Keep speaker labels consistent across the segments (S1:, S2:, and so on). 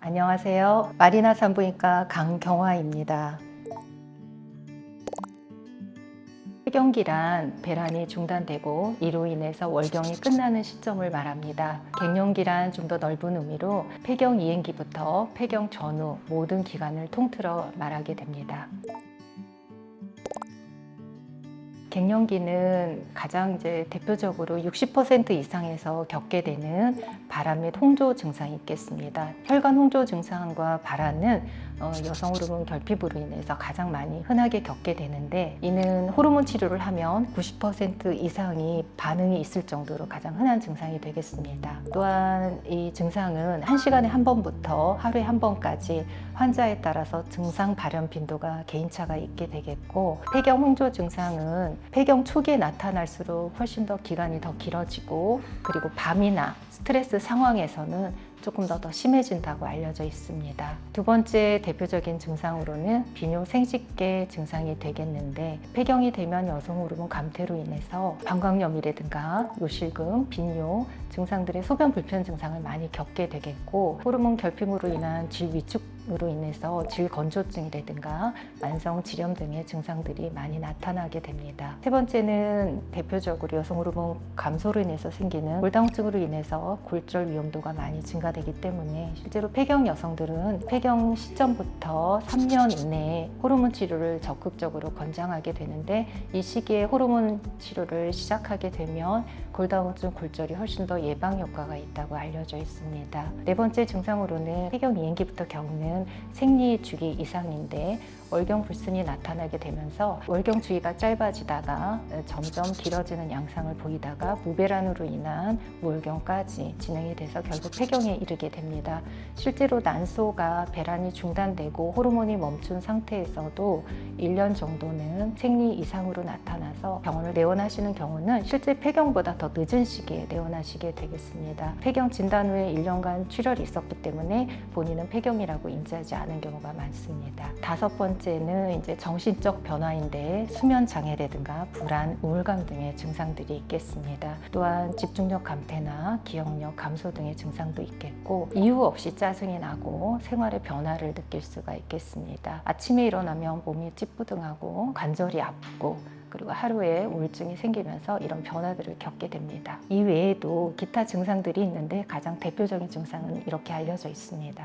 S1: 안녕하세요. 마리나 산부인과 강경화입니다. 폐경기란 배란이 중단되고 이로 인해서 월경이 끝나는 시점을 말합니다. 갱년기란 좀 더 넓은 의미로 폐경 이행기부터 폐경 전후 모든 기간을 통틀어 말하게 됩니다. 갱년기는 가장 대표적으로 60% 이상에서 겪게 되는 발한 및 홍조 증상이 있겠습니다. 혈관 홍조 증상과 발한은 여성 호르몬 결핍으로 인해서 가장 많이 흔하게 겪게 되는데, 이는 호르몬 치료를 하면 90% 이상이 반응이 있을 정도로 가장 흔한 증상이 되겠습니다. 또한 이 증상은 1시간에 한 번부터 하루에 한 번까지 환자에 따라서 증상 발현 빈도가 개인차가 있게 되겠고, 폐경 홍조 증상은 폐경 초기에 나타날수록 훨씬 더 기간이 더 길어지고, 그리고 밤이나 스트레스 상황에서는 조금 더 심해진다고 알려져 있습니다. 두 번째 대표적인 증상으로는 비뇨 생식계 증상이 되겠는데, 폐경이 되면 여성 호르몬 감퇴로 인해서 방광염이라든가 요실금, 빈뇨 증상들의 소변 불편 증상을 많이 겪게 되겠고, 호르몬 결핍으로 인한 질 위축으로 인해서 질 건조증이라든가 만성 질염 등의 증상들이 많이 나타나게 됩니다. 세 번째는 대표적으로 여성 호르몬 감소로 인해서 생기는 골다공증으로 인해서 골절 위험도가 많이 증가되기 때문에, 실제로 폐경 여성들은 폐경 시점부터 3년 이내에 호르몬 치료를 적극적으로 권장하게 되는데, 이 시기에 호르몬 치료를 시작하게 되면 골다공증, 골절이 훨씬 더 예방 효과가 있다고 알려져 있습니다. 네 번째 증상으로는 폐경 이행기부터 겪는 생리 주기 이상인데, 월경 불순이 나타나게 되면서 월경 주기가 짧아지다가 점점 길어지는 양상을 보이다가 무배란으로 인한 무월경까지 진행이 돼서 결국 폐경에 이르게 됩니다. 실제로 난소가 배란이 중단되고 호르몬이 멈춘 상태에서도 1년 정도는 생리 이상으로 나타나서 병원을 내원하시는 경우는 실제 폐경보다 더 늦은 시기에 내원하시게 되겠습니다. 폐경 진단 후에 1년간 출혈이 있었기 때문에 본인은 폐경이라고 인지하지 않은 경우가 많습니다. 다섯 번째는 정신적 변화인데, 수면 장애라든가 불안, 우울감 등의 증상들이 있겠습니다. 또한 집중력 감퇴나 기억력 감소 등의 증상도 있겠고, 이유 없이 짜증이 나고 생활의 변화를 느낄 수가 있겠습니다. 아침에 일어나면 몸이 찌뿌둥하고 관절이 아프고, 그리고 하루에 우울증이 생기면서 이런 변화들을 겪게 됩니다. 이 외에도 기타 증상들이 있는데, 가장 대표적인 증상은 이렇게 알려져 있습니다.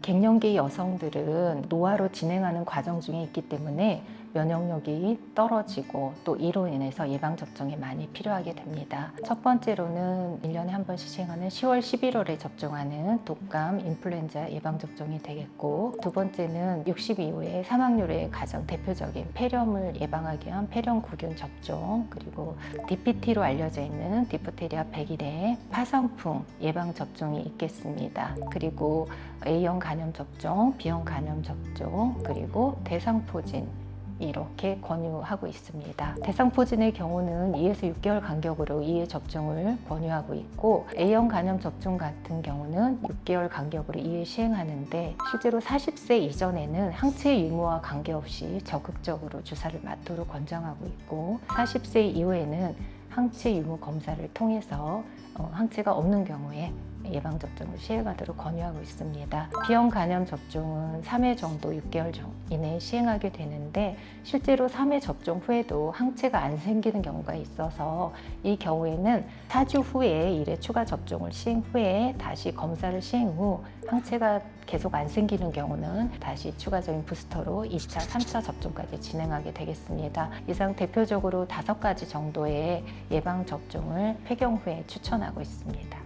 S1: 갱년기 여성들은 노화로 진행하는 과정 중에 있기 때문에 면역력이 떨어지고, 또 이로 인해서 예방접종이 많이 필요하게 됩니다. 첫 번째로는 1년에 한 번씩 시행하는 10월, 11월에 접종하는 독감, 인플루엔자 예방접종이 되겠고, 두 번째는 60 이후에 사망률의 가장 대표적인 폐렴을 예방하기 위한 폐렴구균 접종, 그리고 DPT로 알려져 있는 디프테리아 백일의 파상풍 예방접종이 있겠습니다. 그리고 A형 감염 접종, B형 감염 접종, 그리고 대상포진 이렇게 권유하고 있습니다. 대상포진의 경우는 2에서 6개월 간격으로 2회 접종을 권유하고 있고, A형 감염 접종 같은 경우는 6개월 간격으로 2회 시행하는데, 실제로 40세 이전에는 항체 유무와 관계없이 적극적으로 주사를 맞도록 권장하고 있고, 40세 이후에는 항체 유무 검사를 통해서 항체가 없는 경우에 예방접종을 시행하도록 권유하고 있습니다. B형 감염 접종은 3회 정도 6개월 이내에 시행하게 되는데, 실제로 3회 접종 후에도 항체가 안 생기는 경우가 있어서, 이 경우에는 4주 후에 1회 추가 접종을 시행 후에 다시 검사를 시행 후 항체가 계속 안 생기는 경우는 다시 추가적인 부스터로 2차, 3차 접종까지 진행하게 되겠습니다. 이상 대표적으로 5가지 정도의 예방접종을 폐경 후에 추천하고 있습니다.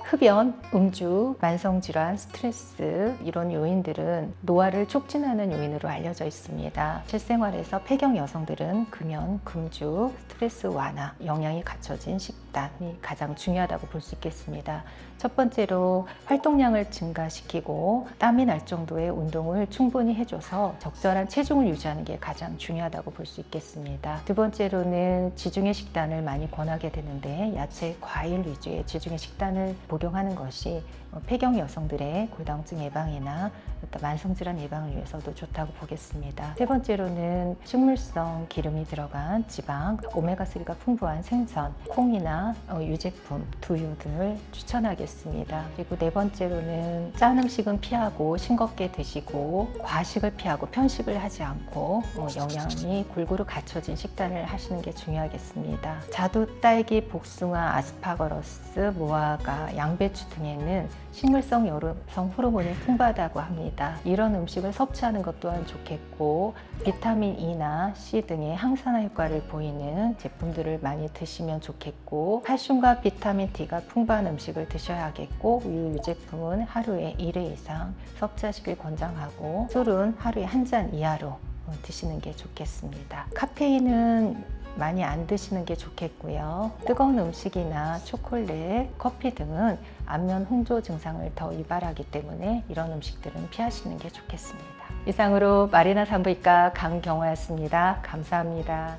S1: 흡연, 음주, 만성질환, 스트레스 이런 요인들은 노화를 촉진하는 요인으로 알려져 있습니다. 실생활에서 폐경 여성들은 금연, 금주, 스트레스 완화, 영양이 갖춰진 식단이 가장 중요하다고 볼 수 있겠습니다. 첫 번째로 활동량을 증가시키고 땀이 날 정도의 운동을 충분히 해줘서 적절한 체중을 유지하는 게 가장 중요하다고 볼 수 있겠습니다. 두 번째로는 지중해 식단을 많이 권하게 되는데, 야채, 과일 위주의 지중해 식단을 복용하는 것이 폐경 여성들의 골다공증 예방이나 어떤 만성질환 예방을 위해서도 좋다고 보겠습니다. 세 번째로는 식물성 기름이 들어간 지방, 오메가3가 풍부한 생선, 콩이나 유제품, 두유 등을 추천하겠습니다. 그리고 네 번째로는 짠 음식은 피하고 싱겁게 드시고 과식을 피하고 편식을 하지 않고 영양이 골고루 갖춰진 식단을 하시는 게 중요하겠습니다. 자두, 딸기, 복숭아, 아스파거러스, 무화과, 양배추 등에는 식물성 여성 호르몬이 풍부하다고 합니다. 이런 음식을 섭취하는 것 또한 좋겠고 비타민 E나 C 등의 항산화 효과를 보이는 제품들을 많이 드시면 좋겠고 칼슘과 비타민 D가 풍부한 음식을 드셔야겠고 우유, 유제품은 하루에 1회 이상 섭취하시길 권장하고 술은 하루에 한 잔 이하로 드시는 게 좋겠습니다. 카페인은 많이 안 드시는 게 좋겠고요. 뜨거운 음식이나 초콜릿, 커피 등은 안면 홍조 증상을 더 유발하기 때문에 이런 음식들은 피하시는 게 좋겠습니다. 이상으로 마리나 산부인과 강경화였습니다. 감사합니다.